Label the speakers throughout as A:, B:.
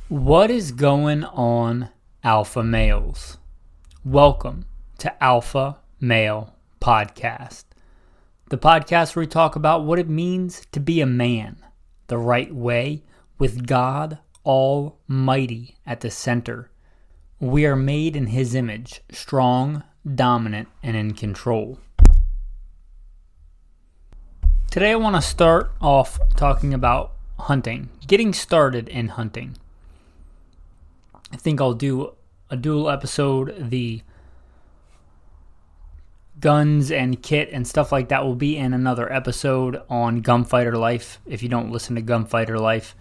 A: What is going on, alpha males? Welcome to Alpha Male Podcast, the podcast where we talk about what it means to be a man the right way with God Almighty at the center. We are made in His image, strong, dominant, and in control. Today I want to start off talking about hunting, getting started in hunting. I think I'll do a dual episode. The guns and kit and stuff like that will be in another episode on Gunfighter Life if you don't listen to Gunfighter Life.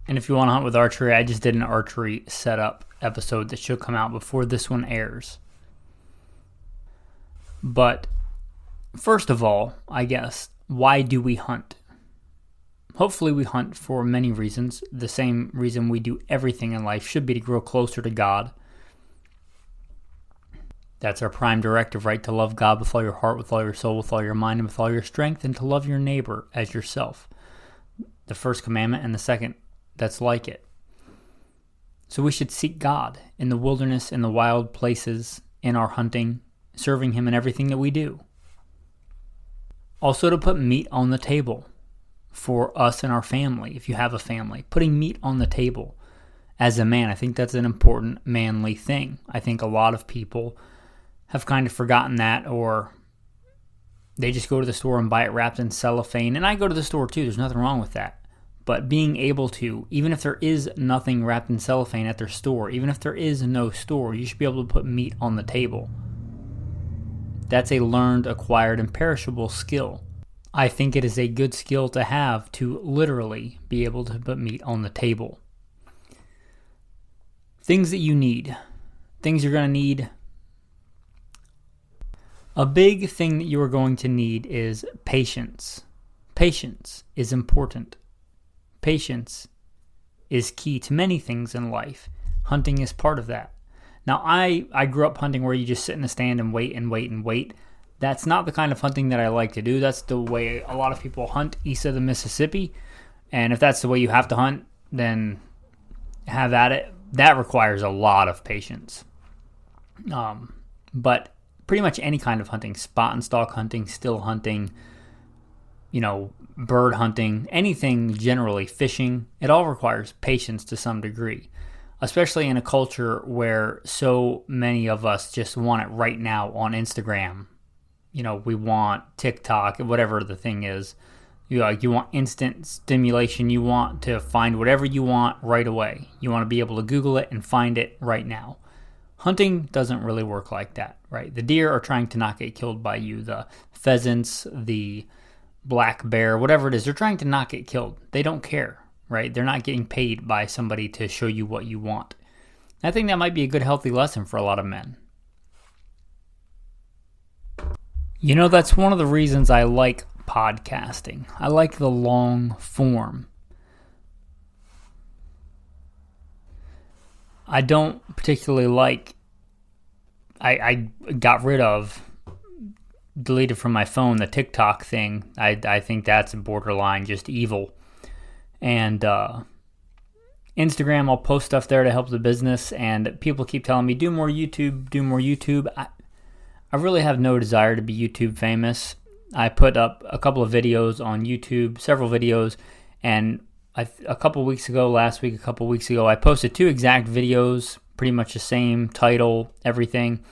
A: And if you want to hunt with archery, I just did an archery setup episode that should come out before this one airs. But first of all, I guess, why do we hunt? Hopefully we hunt for many reasons. The same reason we do everything in life should be to grow closer to God. That's our prime directive, right? To love God with all your heart, with all your soul, with all your mind, and with all your strength, and to love your neighbor as yourself. The first commandment and the second that's like it. So we should seek God in the wilderness, in the wild places, in our hunting, serving Him in everything that we do. Also to put meat on the table for us and our family, if you have a family. Putting meat on the table as a man, I think that's an important manly thing. I think a lot of people have kind of forgotten that, or they just go to the store and buy it wrapped in cellophane. And I go to the store too, there's nothing wrong with that. But being able to, even if there is nothing wrapped in cellophane at their store, even if there is no store, you should be able to put meat on the table. That's a learned, acquired, and perishable skill. I think it is a good skill to have, to literally be able to put meat on the table. Things that you need. Things you're going to need. A big thing that you are going to need is patience. Patience is important. Patience is key to many things in life. Hunting is part of that. Now, I grew up hunting where you just sit in a stand and wait and wait and wait. That's not the kind of hunting that I like to do. That's the way a lot of people hunt east of the Mississippi. And if that's the way you have to hunt, then have at it. That requires a lot of patience. But pretty much any kind of hunting, spot and stalk hunting, still hunting, bird hunting, anything generally, fishing, it all requires patience to some degree. Especially in a culture where so many of us just want it right now on Instagram. We want TikTok, whatever the thing is. You want instant stimulation. You want to find whatever you want right away. You want to be able to Google it and find it right now. Hunting doesn't really work like that, right? The deer are trying to not get killed by you. The pheasants, the black bear, whatever it is, they're trying to not get killed. They don't care, right? They're not getting paid by somebody to show you what you want. I think that might be a good, healthy lesson for a lot of men. That's one of the reasons I like podcasting. I like the long form. I don't particularly like, I got rid of, deleted from my phone, the TikTok thing. I think that's borderline just evil. And Instagram, I'll post stuff there to help the business, and people keep telling me, do more YouTube. I really have no desire to be YouTube famous. I put up a couple of videos on YouTube, several videos, and a couple weeks ago, I posted 2 exact videos, pretty much the same title, everything.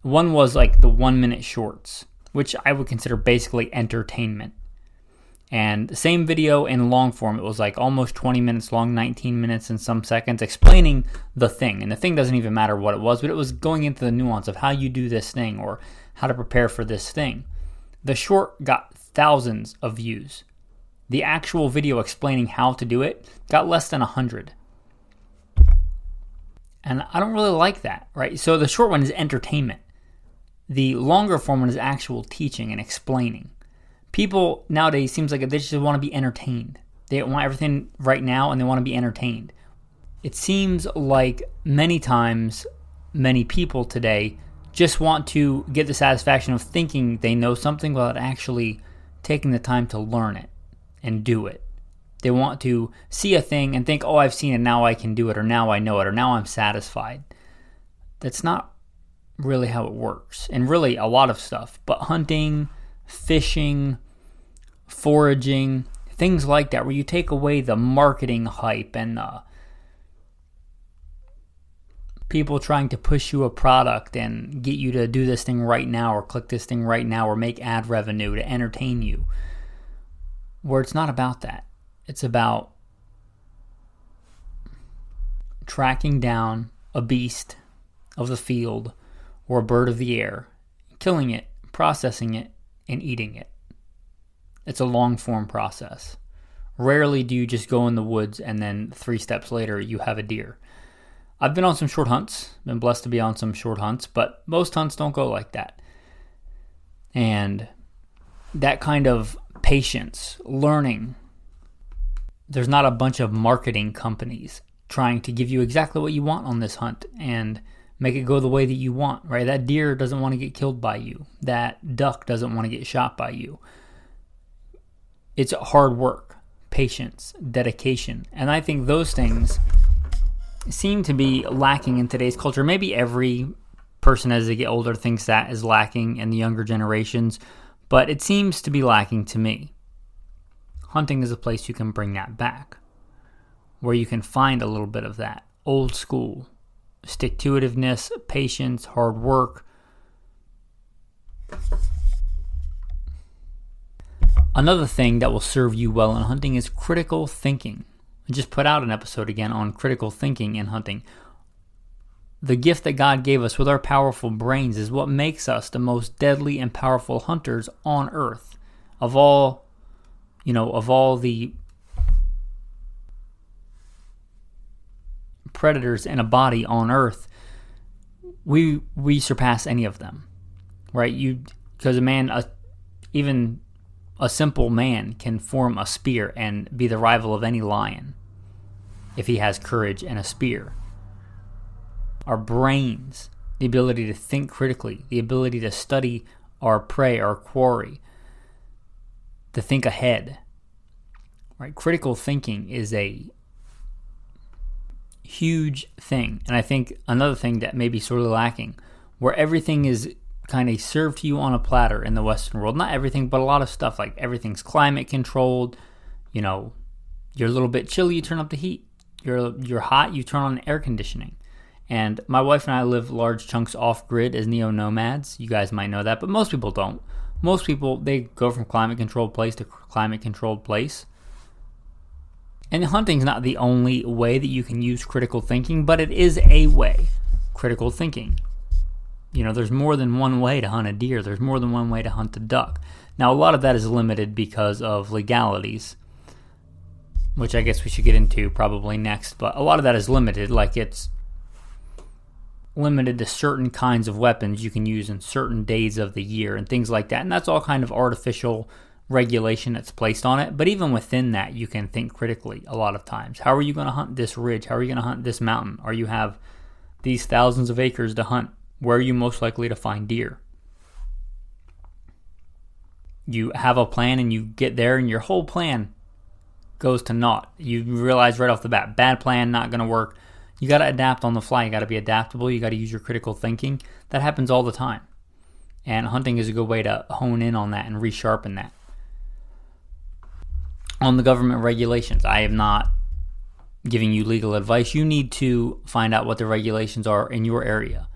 A: One was like the 1-minute shorts, which I would consider basically entertainment. And the same video in long form, it was like almost 20 minutes long, 19 minutes and some seconds, explaining the thing. And the thing doesn't even matter what it was, but it was going into the nuance of how you do this thing or how to prepare for this thing. The short got thousands of views. The actual video explaining how to do it got less than 100. And I don't really like that, right? So the short one is entertainment. The longer form one is actual teaching and explaining. People nowadays seems like they just want to be entertained. They want everything right now and they want to be entertained. It seems like many times, many people today just want to get the satisfaction of thinking they know something without actually taking the time to learn it and do it. They want to see a thing and think, oh, I've seen it, now I can do it, or now I know it, or now I'm satisfied. That's not really how it works. And really a lot of stuff. But hunting, fishing, foraging, things like that, where you take away the marketing hype and the people trying to push you a product and get you to do this thing right now or click this thing right now or make ad revenue to entertain you. Where it's not about that. It's about tracking down a beast of the field or a bird of the air, killing it, processing it, and eating it. It's a long form process. Rarely do you just go in the woods and then 3 steps later you have a deer. I've been on some short hunts, been blessed to be on some short hunts, but most hunts don't go like that. And that kind of patience, learning, there's not a bunch of marketing companies trying to give you exactly what you want on this hunt and make it go the way that you want, right? That deer doesn't want to get killed by you. That duck doesn't want to get shot by you. It's hard work, patience, dedication. And I think those things seem to be lacking in today's culture. Maybe every person as they get older thinks that is lacking in the younger generations, but it seems to be lacking to me. Hunting is a place you can bring that back, where you can find a little bit of that old school stick-to-itiveness, patience, hard work. Another thing that will serve you well in hunting is critical thinking. I just put out an episode again on critical thinking in hunting. The gift that God gave us with our powerful brains is what makes us the most deadly and powerful hunters on earth. Of all the predators in a body on earth, we surpass any of them, right? Because even a simple man can form a spear and be the rival of any lion if he has courage and a spear. Our brains, the ability to think critically, the ability to study our prey, our quarry, to think ahead, right? Critical thinking is a huge thing. And I think another thing that may be sort of lacking, where everything is kind of served to you on a platter in the Western world. Not everything, but a lot of stuff. Like everything's climate controlled. You're a little bit chilly, you turn up the heat. You're hot, you turn on air conditioning. And my wife and I live large chunks off-grid as neo-nomads. You guys might know that, but most people don't. Most people, they go from climate-controlled place to climate-controlled place. And hunting's not the only way that you can use critical thinking, but it is a way. Critical thinking. There's more than one way to hunt a deer. There's more than one way to hunt a duck. Now, a lot of that is limited because of legalities, which I guess we should get into probably next. But a lot of that is limited, like it's limited to certain kinds of weapons you can use in certain days of the year and things like that. And that's all kind of artificial regulation that's placed on it. But even within that, you can think critically a lot of times. How are you going to hunt this ridge? How are you going to hunt this mountain? Or you have these thousands of acres to hunt. Where are you most likely to find deer? You have a plan and you get there and your whole plan goes to naught. You realize right off the bat, bad plan, not going to work. You got to adapt on the fly. You got to be adaptable. You got to use your critical thinking. That happens all the time. And hunting is a good way to hone in on that and resharpen that. On the government regulations, I am not giving you legal advice. You need to find out what the regulations are in your area.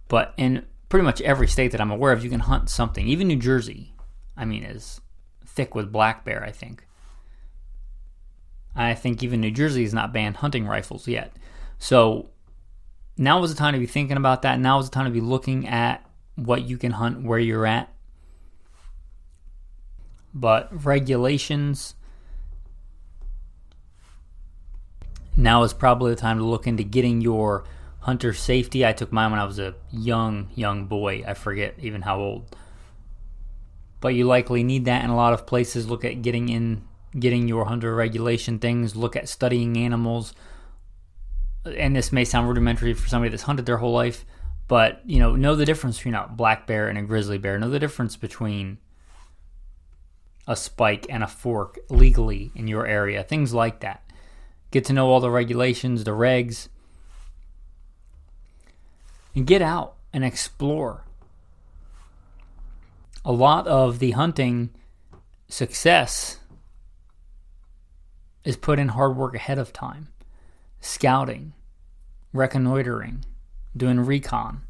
A: But in pretty much every state that I'm aware of, you can hunt something. Even New Jersey, is thick with black bear, I think. I think even New Jersey has not banned hunting rifles yet. So now is the time to be thinking about that. Now is the time to be looking at what you can hunt, where you're at. But regulations, now is probably the time to look into getting your hunter safety. I took mine when I was a young boy. I forget even how old. But you likely need that in a lot of places. Look at getting your hunter regulation things. Look at studying animals. And this may sound rudimentary for somebody that's hunted their whole life, but know the difference between a black bear and a grizzly bear. Know the difference between a spike and a fork legally in your area, things like that. Get to know all the regulations, the regs, and get out and explore. A lot of the hunting success is put in hard work ahead of time. Scouting, reconnoitering, doing recon,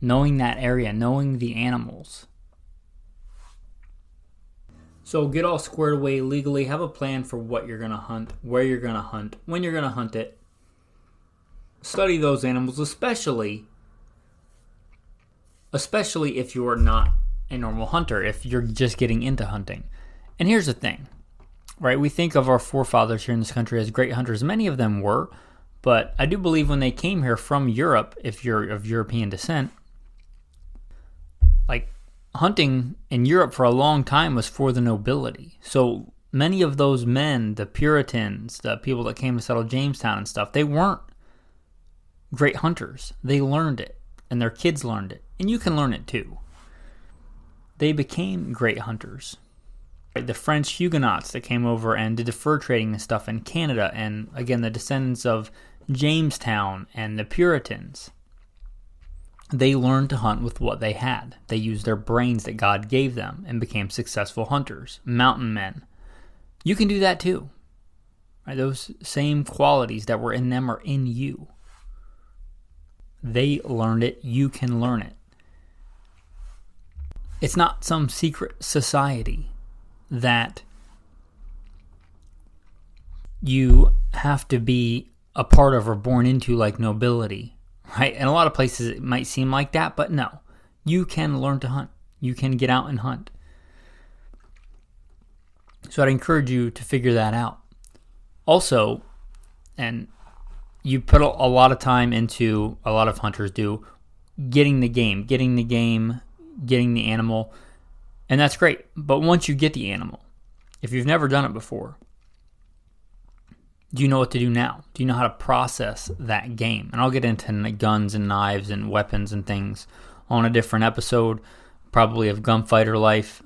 A: knowing that area, knowing the animals. So get all squared away legally. Have a plan for what you're going to hunt, where you're going to hunt, when you're going to hunt it. Study those animals, especially if you're not a normal hunter, if you're just getting into hunting. And here's the thing, right? We think of our forefathers here in this country as great hunters. Many of them were, but I do believe when they came here from Europe, if you're of European descent, like hunting in Europe for a long time was for the nobility. So many of those men, the Puritans, the people that came to settle Jamestown and stuff, they weren't great hunters. They learned it, and their kids learned it. And you can learn it too. They became great hunters. The French Huguenots that came over and did the fur trading and stuff in Canada, and again, the descendants of Jamestown and the Puritans, they learned to hunt with what they had. They used their brains that God gave them and became successful hunters, mountain men. You can do that too. Right? Those same qualities that were in them are in you. They learned it. You can learn it. It's not some secret society that you have to be a part of or born into, like nobility, right? In a lot of places it might seem like that, but no. You can learn to hunt. You can get out and hunt. So I'd encourage you to figure that out. Also, and you put a lot of time into, a lot of hunters do, getting the animal, and that's great. But once you get the animal, if you've never done it before, do you know what to do now? Do you know how to process that game? And I'll get into guns and knives and weapons and things on a different episode, probably of gunfighter life.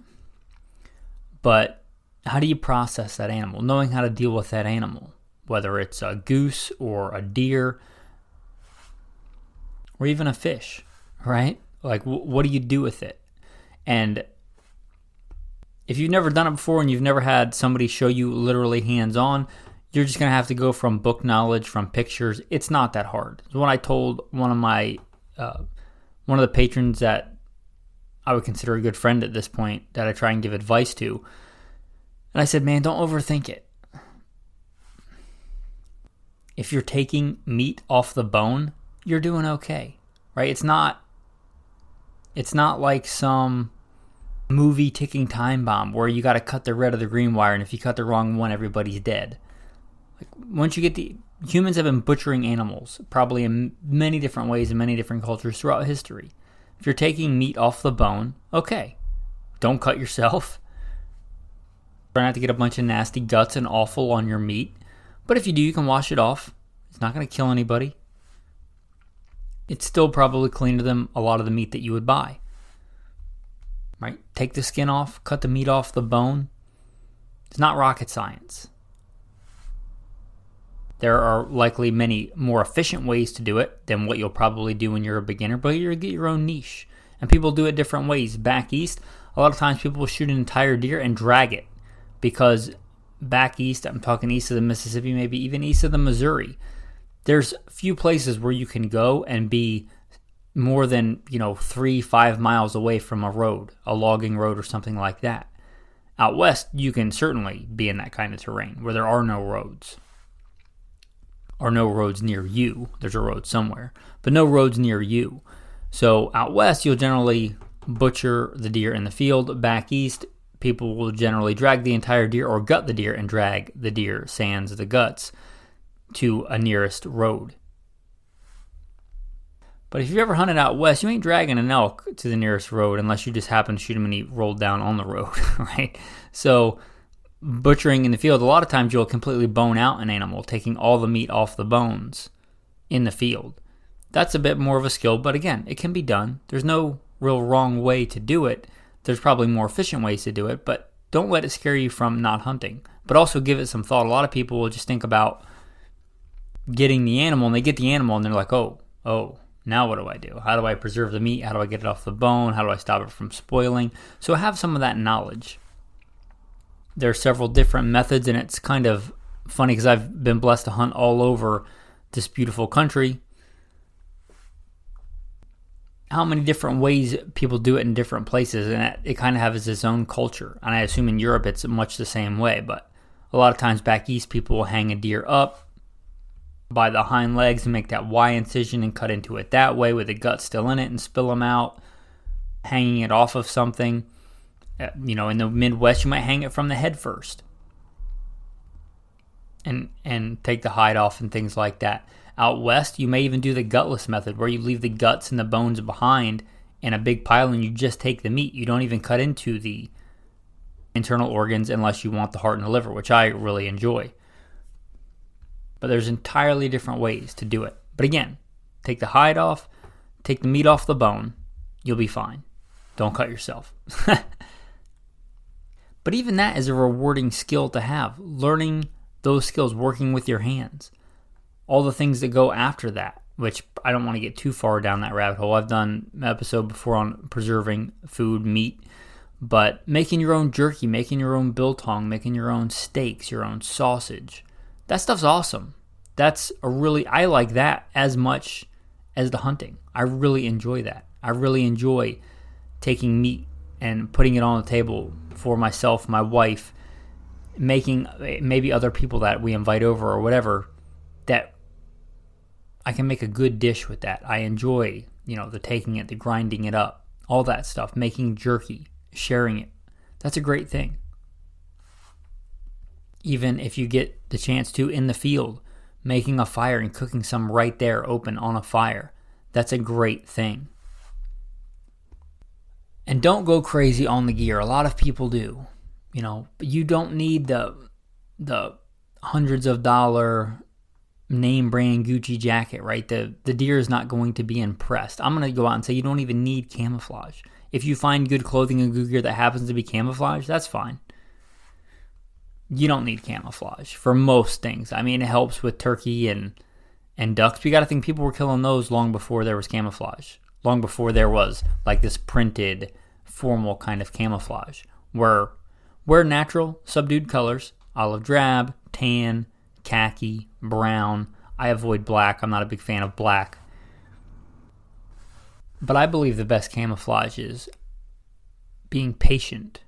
A: But how do you process that animal? Knowing how to deal with that animal, whether it's a goose or a deer or even a fish, right? Like, what do you do with it? And if you've never done it before and you've never had somebody show you literally hands-on, you're just going to have to go from book knowledge, from pictures. It's not that hard. So when I told one of the patrons that I would consider a good friend at this point, that I try and give advice to, and I said, man, don't overthink it. If you're taking meat off the bone, you're doing okay, right? It's not like some movie ticking time bomb where you got to cut the red or the green wire, and if you cut the wrong one, everybody's dead. Like, once you get humans have been butchering animals probably in many different ways in many different cultures throughout history. If you're taking meat off the bone, okay, don't cut yourself. Try not to get a bunch of nasty guts and offal on your meat, but if you do, you can wash it off. It's not going to kill anybody. It's still probably cleaner than a lot of the meat that you would buy. Right? Take the skin off, cut the meat off the bone. It's not rocket science. There are likely many more efficient ways to do it than what you'll probably do when you're a beginner, but you'll get your own niche. And people do it different ways. Back east, a lot of times people will shoot an entire deer and drag it, because back east, I'm talking east of the Mississippi, maybe even east of the Missouri, there's few places where you can go and be more than 3-5 miles away from a road, a logging road or something like that. Out west, you can certainly be in that kind of terrain where there are no roads. Or no roads near you. There's a road somewhere, but no roads near you. So out west, you'll generally butcher the deer in the field. Back east, people will generally drag the entire deer or gut the deer and drag the deer, sans the guts, to a nearest road. But if you've ever hunted out west, you ain't dragging an elk to the nearest road unless you just happen to shoot him and he rolled down on the road, right? So butchering in the field, a lot of times you'll completely bone out an animal, taking all the meat off the bones in the field. That's a bit more of a skill, but again, it can be done. There's no real wrong way to do it. There's probably more efficient ways to do it, but don't let it scare you from not hunting. But also give it some thought. A lot of people will just think about getting the animal, and they get the animal, and they're like, oh, now what do I do? How do I preserve the meat? How do I get it off the bone? How do I stop it from spoiling? So have some of that knowledge. There are several different methods, and it's kind of funny because I've been blessed to hunt all over this beautiful country. How many different ways people do it in different places, and it kind of has its own culture. And I assume in Europe it's much the same way, but a lot of times back east people will hang a deer up by the hind legs and make that Y incision and cut into it that way with the gut still in it and spill them out, hanging it off of something. In the Midwest, you might hang it from the head first and take the hide off and things like that. Out west, you may even do the gutless method where you leave the guts and the bones behind in a big pile and you just take the meat. You don't even cut into the internal organs unless you want the heart and the liver, which I really enjoy. But there's entirely different ways to do it. But again, take the hide off, take the meat off the bone, you'll be fine. Don't cut yourself. But even that is a rewarding skill to have. Learning those skills, working with your hands. All the things that go after that, which I don't want to get too far down that rabbit hole. I've done an episode before on preserving food, meat, but making your own jerky, making your own biltong, making your own steaks, your own sausage. That stuff's awesome. I like that as much as the hunting. I really enjoy that. I really enjoy taking meat and putting it on the table for myself, my wife, making maybe other people that we invite over or whatever, that I can make a good dish with that. I enjoy, the taking it, the grinding it up, all that stuff, making jerky, sharing it. That's a great thing. Even if you get the chance to in the field, making a fire and cooking some right there open on a fire, that's a great thing. And don't go crazy on the gear. A lot of people do. But you don't need the hundreds of dollar name brand Gucci jacket, right? The deer is not going to be impressed. I'm going to go out and say you don't even need camouflage. If you find good clothing and good gear that happens to be camouflage, that's fine. You don't need camouflage for most things. I mean, it helps with turkey and ducks. But you got to think people were killing those long before there was camouflage. Long before there was like this printed, formal kind of camouflage. Wear natural, subdued colors, olive drab, tan, khaki, brown. I avoid black. I'm not a big fan of black. But I believe the best camouflage is being patient,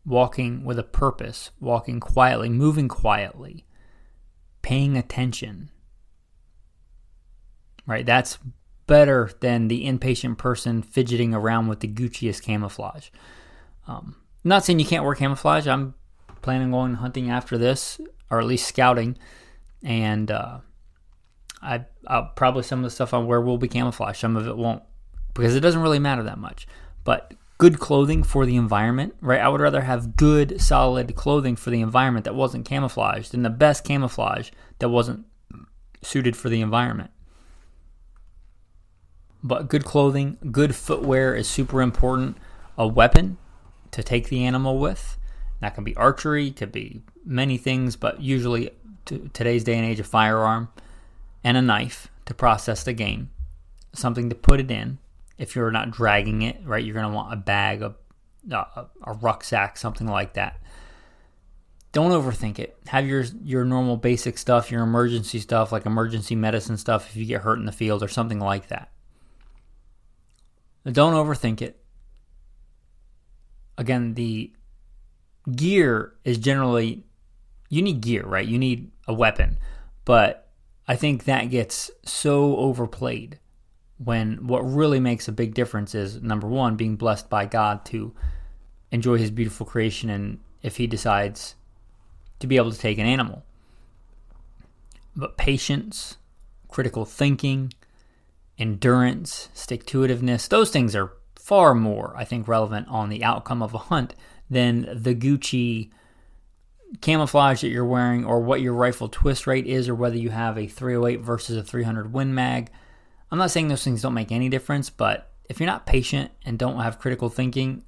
A: walking with a purpose, walking quietly, moving quietly, paying attention. Right? That's better than the impatient person fidgeting around with the Gucciest camouflage. I'm not saying you can't wear camouflage. I'm planning on going hunting after this, or at least scouting, and I'll probably some of the stuff I wear will be camouflage. Some of it won't, because it doesn't really matter that much. But good clothing for the environment, right? I would rather have good, solid clothing for the environment that wasn't camouflaged than the best camouflage that wasn't suited for the environment. But good clothing, good footwear is super important. A weapon to take the animal with. That can be archery, could be many things, but usually today's day and age, a firearm and a knife to process the game. Something to put it in. If you're not dragging it, right, you're going to want a bag, a rucksack, something like that. Don't overthink it. Have your normal basic stuff, your emergency stuff, like emergency medicine stuff if you get hurt in the field or something like that. Don't overthink it. Again, the gear is generally, you need gear, right? You need a weapon. But I think that gets so overplayed when what really makes a big difference is, number one, being blessed by God to enjoy his beautiful creation, and if he decides to be able to take an animal. But patience, critical thinking, endurance, stick-to-itiveness, those things are far more, I think, relevant on the outcome of a hunt than the Gucci camouflage that you're wearing, or what your rifle twist rate is, or whether you have a 308 versus a 300 Win Mag. I'm not saying those things don't make any difference, but if you're not patient and don't have critical thinking,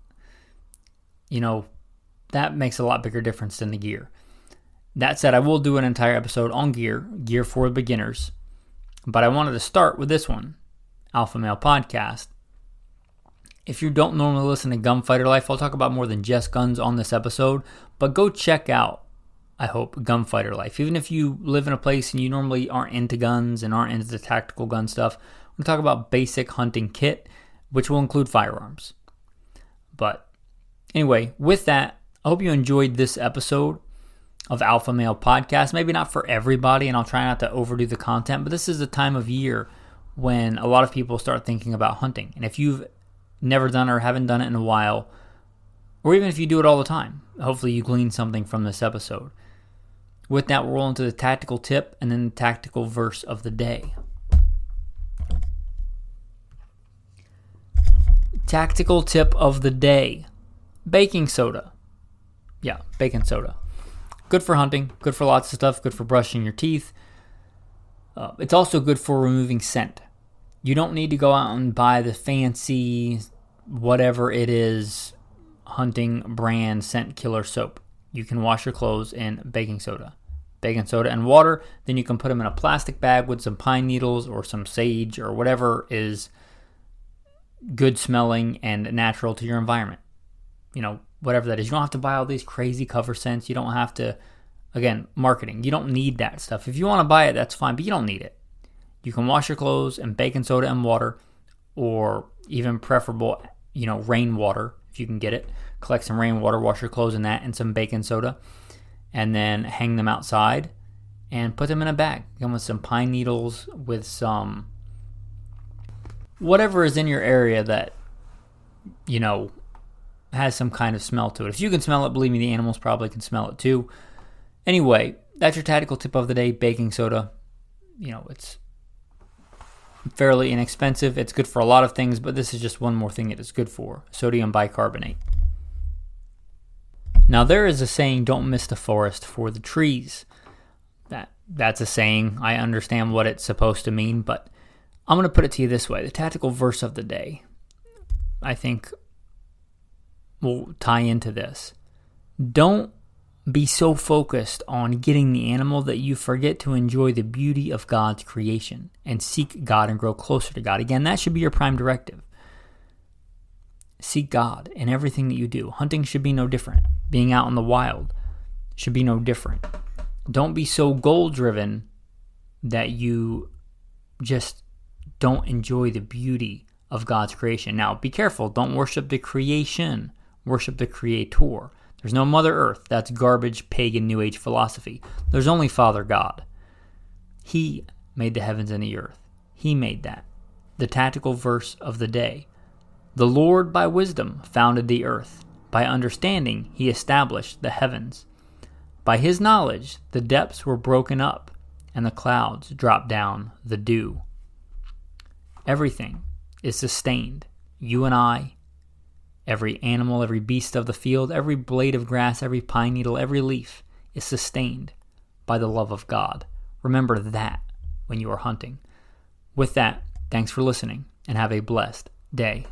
A: that makes a lot bigger difference than the gear. That said, I will do an entire episode on gear for beginners. But I wanted to start with this one, Alpha Male Podcast. If you don't normally listen to Gunfighter Life, I'll talk about more than just guns on this episode. But go check out, I hope, Gunfighter Life. Even if you live in a place and you normally aren't into guns and aren't into the tactical gun stuff, we'll talk about basic hunting kit, which will include firearms. But anyway, with that, I hope you enjoyed this episode of Alpha Male Podcast. Maybe not for everybody, and I'll try not to overdo the content, but this is the time of year when a lot of people start thinking about hunting. And if you've never done it or haven't done it in a while, or even if you do it all the time, hopefully you glean something from this episode. With that, we'll roll into the tactical tip and then the tactical verse of the day. Tactical tip of the day. Baking soda. Yeah, baking soda. Good for hunting, good for lots of stuff, good for brushing your teeth. It's also good for removing scent. You don't need to go out and buy the fancy, whatever it is, hunting brand scent killer soap. You can wash your clothes in baking soda. Baking soda and water, then you can put them in a plastic bag with some pine needles or some sage or whatever is good smelling and natural to your environment. Whatever that is. You don't have to buy all these crazy cover scents. You don't have to, again, marketing. You don't need that stuff. If you want to buy it, that's fine, but you don't need it. You can wash your clothes in baking soda and water, or even preferable, rainwater, if you can get it. Collect some rainwater, wash your clothes in that, and some baking soda, and then hang them outside and put them in a bag. Come with some pine needles, with some whatever is in your area that, has some kind of smell to it. If you can smell it, believe me, the animals probably can smell it too. Anyway, that's your tactical tip of the day, baking soda. It's fairly inexpensive. It's good for a lot of things, but this is just one more thing that it's good for. Sodium bicarbonate. Now, there is a saying, don't miss the forest for the trees. That's a saying. I understand what it's supposed to mean, but I'm going to put it to you this way. The tactical verse of the day, I think, will tie into this. Don't be so focused on getting the animal that you forget to enjoy the beauty of God's creation and seek God and grow closer to God. Again, that should be your prime directive. Seek God in everything that you do. Hunting should be no different. Being out in the wild should be no different. Don't be so goal-driven that you just don't enjoy the beauty of God's creation. Now, be careful. Don't worship the creation. Worship the Creator. There's no Mother Earth. That's garbage, pagan, New Age philosophy. There's only Father God. He made the heavens and the earth. He made that. The tactical verse of the day. The Lord by wisdom founded the earth. By understanding, he established the heavens. By his knowledge, the depths were broken up, and the clouds dropped down the dew. Everything is sustained. You and I, every animal, every beast of the field, every blade of grass, every pine needle, every leaf is sustained by the love of God. Remember that when you are hunting. With that, thanks for listening and have a blessed day.